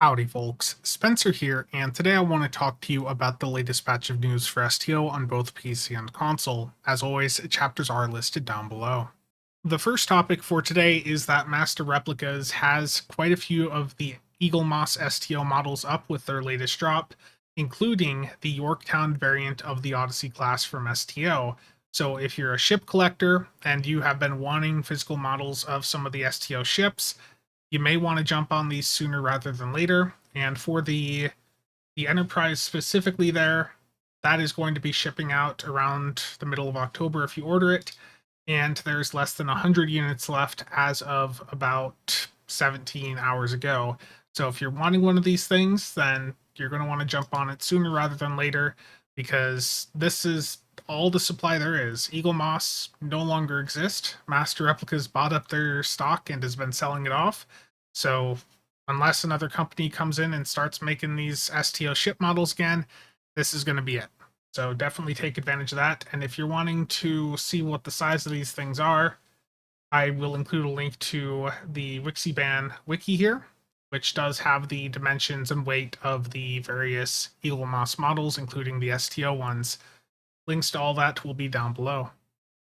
Howdy folks, Spencer here, and today I want to talk to you about the latest batch of news for STO on both PC and console. As always, chapters are listed down below. The first topic for today is that Master Replicas has quite a few of the Eaglemoss STO models up with their latest drop, including the Yorktown variant of the Odyssey class from STO. So if you're a ship collector and you have been wanting physical models of some of the STO ships, you may want to jump on these sooner rather than later. And for the Enterprise specifically there, that is going to be shipping out around the middle of October if you order it. And there's less than 100 units left as of about 17 hours ago. So if you're wanting one of these things, then you're going to want to jump on it sooner rather than later because this is all the supply there is. Eaglemoss no longer exists. Master Replicas bought up their stock and has been selling it off. So unless another company comes in and starts making these STO ship models again, this is going to be it. So definitely take advantage of that. And if you're wanting to see what the size of these things are, I will include a link to the Wixiban wiki here, which does have the dimensions and weight of the various Eaglemoss models, including the STO ones. Links to all that will be down below.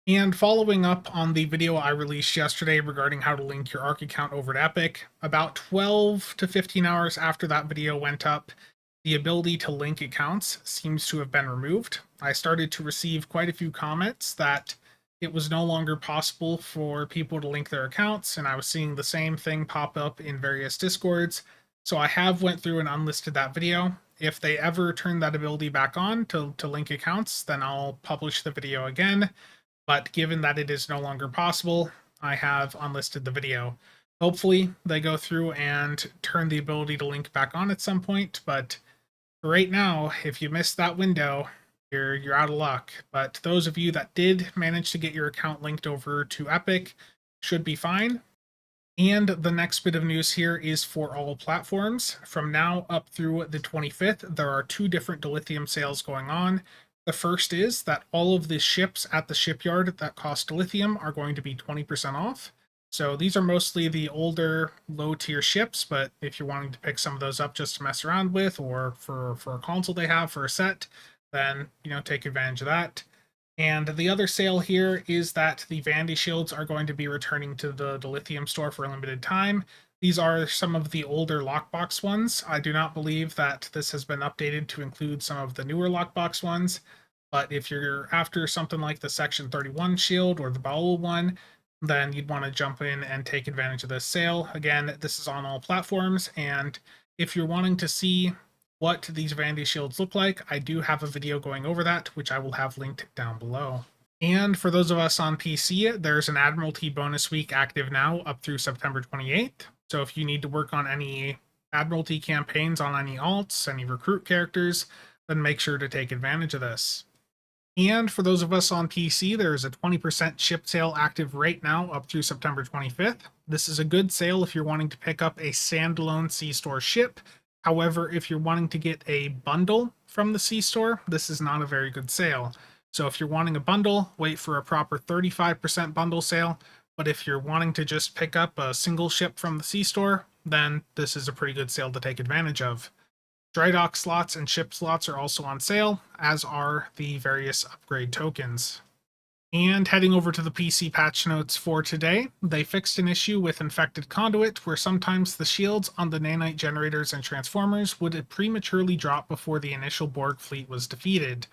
And following up on the video I released yesterday regarding how to link your ARC account over to Epic, about 12 to 15 hours after that video went up, the ability to link accounts seems to have been removed. I started to receive quite a few comments that it was no longer possible for people to link their accounts, and I was seeing the same thing pop up in various Discords. So I have went through and unlisted that video. If they ever turn that ability back on to link accounts, then I'll publish the video again. But given that it is no longer possible, I have unlisted the video. Hopefully they go through and turn the ability to link back on at some point, but for right now, if you missed that window, you're out of luck. But those of you that did manage to get your account linked over to Epic should be fine. And the next bit of news here is for all platforms. From now up through the 25th, there are two different dilithium sales going on. The first is that all of the ships at the shipyard that cost dilithium are going to be 20% off. So these are mostly the older low tier ships, but if you're wanting to pick some of those up just to mess around with or for a console they have for a set, then take advantage of that. And the other sale here is that the Vandy shields are going to be returning to the dilithium store for a limited time. These are some of the older lockbox ones. I do not believe that this has been updated to include some of the newer lockbox ones. But if you're after something like the Section 31 shield or the Bowel one, then you'd want to jump in and take advantage of this sale. Again, this is on all platforms, and if you're wanting to see what these Vandy shields look like, I do have a video going over that, which I will have linked down below. And for those of us on PC, there's an Admiralty bonus week active now up through September 28th. So if you need to work on any Admiralty campaigns on any alts, any recruit characters, then make sure to take advantage of this. And for those of us on PC, there is a 20% ship sale active right now up through September 25th. This is a good sale if you're wanting to pick up a standalone C-Store ship. However, if you're wanting to get a bundle from the C-Store, this is not a very good sale. So if you're wanting a bundle, wait for a proper 35% bundle sale. But if you're wanting to just pick up a single ship from the C-Store, then this is a pretty good sale to take advantage of. Dry dock slots and ship slots are also on sale, as are the various upgrade tokens. And heading over to the PC patch notes for today, they fixed an issue with Infected Conduit where sometimes the shields on the nanite generators and transformers would prematurely drop before the initial Borg fleet was defeated.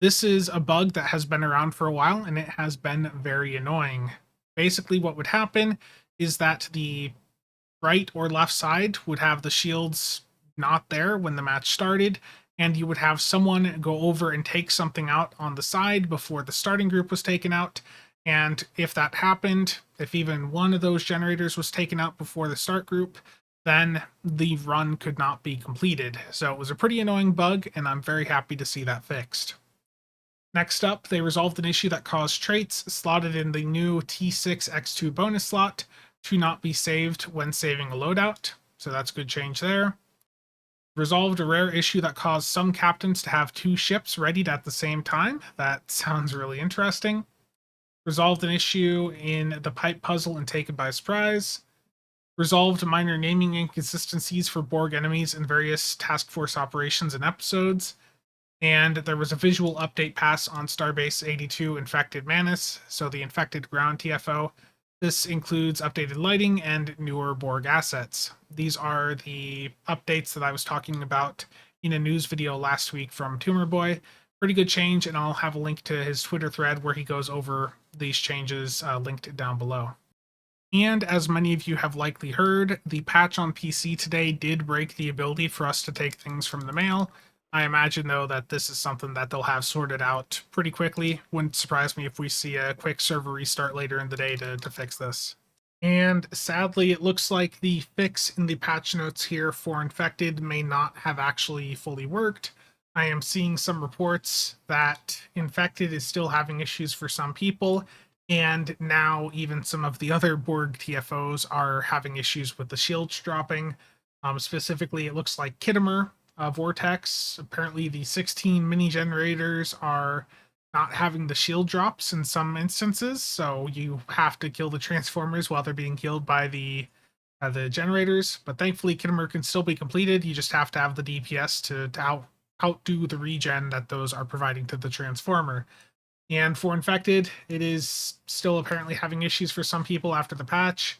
This is a bug that has been around for a while and it has been very annoying. Basically what would happen is that the right or left side would have the shields not there when the match started, and you would have someone go over and take something out on the side before the starting group was taken out. And if that happened, if even one of those generators was taken out before the start group, then the run could not be completed. So it was a pretty annoying bug, and I'm very happy to see that fixed. Next up, they resolved an issue that caused traits slotted in the new T6X2 bonus slot to not be saved when saving a loadout. So that's a good change there. Resolved a rare issue that caused some captains to have two ships readied at the same time. That sounds really interesting. Resolved an issue in the pipe puzzle and Taken by Surprise. resolved minor naming inconsistencies for Borg enemies in various task force operations and episodes, and there was a visual update pass on Starbase 82 Infected Manus, so the Infected Ground TFO. This includes updated lighting and newer Borg assets. These are the updates that I was talking about in a news video last week from Tumor Boy. Pretty good change, and I'll have a link to his Twitter thread where he goes over these changes linked down below. And as many of you have likely heard, the patch on PC today did break the ability for us to take things from the mail. I imagine, though, that this is something that they'll have sorted out pretty quickly. Wouldn't surprise me if we see a quick server restart later in the day to fix this. And sadly, it looks like the fix in the patch notes here for Infected may not have actually fully worked. I am seeing some reports that Infected is still having issues for some people, and now even some of the other Borg TFOs are having issues with the shields dropping. Specifically, it looks like Kittimer, Vortex. Apparently, the 16 mini generators are not having the shield drops in some instances, so you have to kill the transformers while they're being killed by the generators. But thankfully, Kittimer can still be completed. You just have to have the DPS to outdo the regen that those are providing to the transformer. And for Infected, it is still apparently having issues for some people after the patch.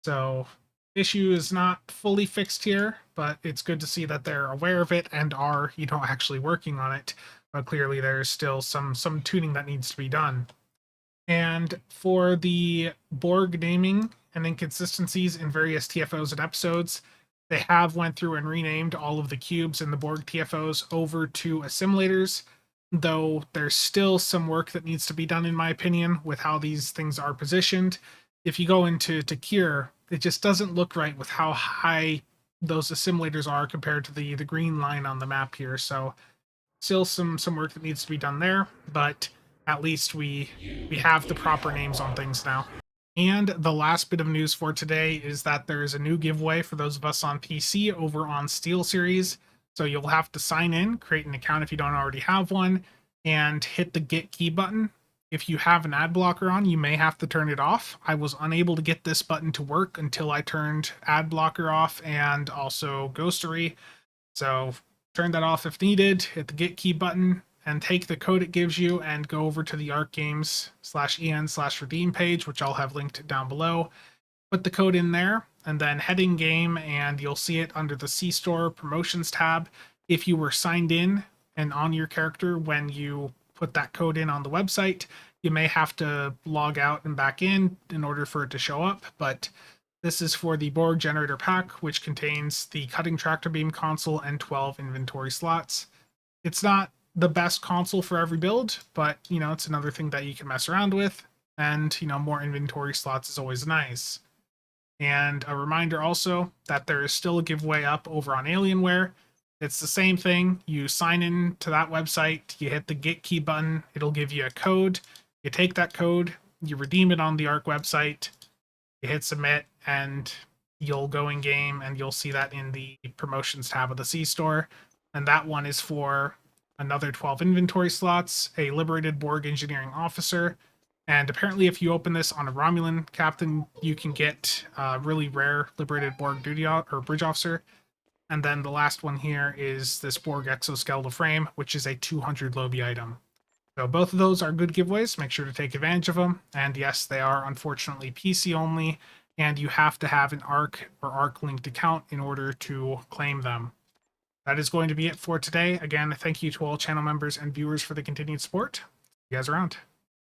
So, issue is not fully fixed here, but it's good to see that they're aware of it and are, actually working on it. But clearly there's still some tuning that needs to be done. And for the Borg naming and inconsistencies in various TFOs and episodes, they have went through and renamed all of the cubes in the Borg TFOs over to assimilators, though there's still some work that needs to be done, in my opinion, with how these things are positioned. If you go into Cure, it just doesn't look right with how high those assimilators are compared to the green line on the map here. So still some work that needs to be done there, but at least we have the proper names on things now. And the last bit of news for today is that there is a new giveaway for those of us on PC over on Steelseries. So you'll have to sign in, create an account if you don't already have one, and hit the get key button. If you have an ad blocker on, you may have to turn it off. I was unable to get this button to work until I turned ad blocker off and also ghostery. So turn that off if needed, hit the get key button, and take the code it gives you and go over to the arcgames/en/redeem page, which I'll have linked down below. Put the code in there, and then head in game, and you'll see it under the C-Store Promotions tab. If you were signed in and on your character when you put that code in on the website, you may have to log out and back in order for it to show up, but this is for the Borg Generator Pack, which contains the Cutting Tractor Beam console and 12 inventory slots. It's not the best console for every build, but, it's another thing that you can mess around with, and, more inventory slots is always nice. And a reminder also that there is still a giveaway up over on Alienware. It's the same thing. You sign in to that website, you hit the get key button, it'll give you a code. You take that code, you redeem it on the ARC website, you hit submit, and you'll go in game and you'll see that in the promotions tab of the C-Store. And that one is for another 12 inventory slots, a liberated Borg engineering officer, and apparently if you open this on a Romulan captain, you can get a really rare liberated Borg bridge officer. And then the last one here is this Borg exoskeletal frame, which is a 200 Lobby item. So both of those are good giveaways. Make sure to take advantage of them. And yes, they are unfortunately PC only, and you have to have an ARC or ARC linked account in order to claim them. That is going to be it for today. Again, thank you to all channel members and viewers for the continued support. See you guys around.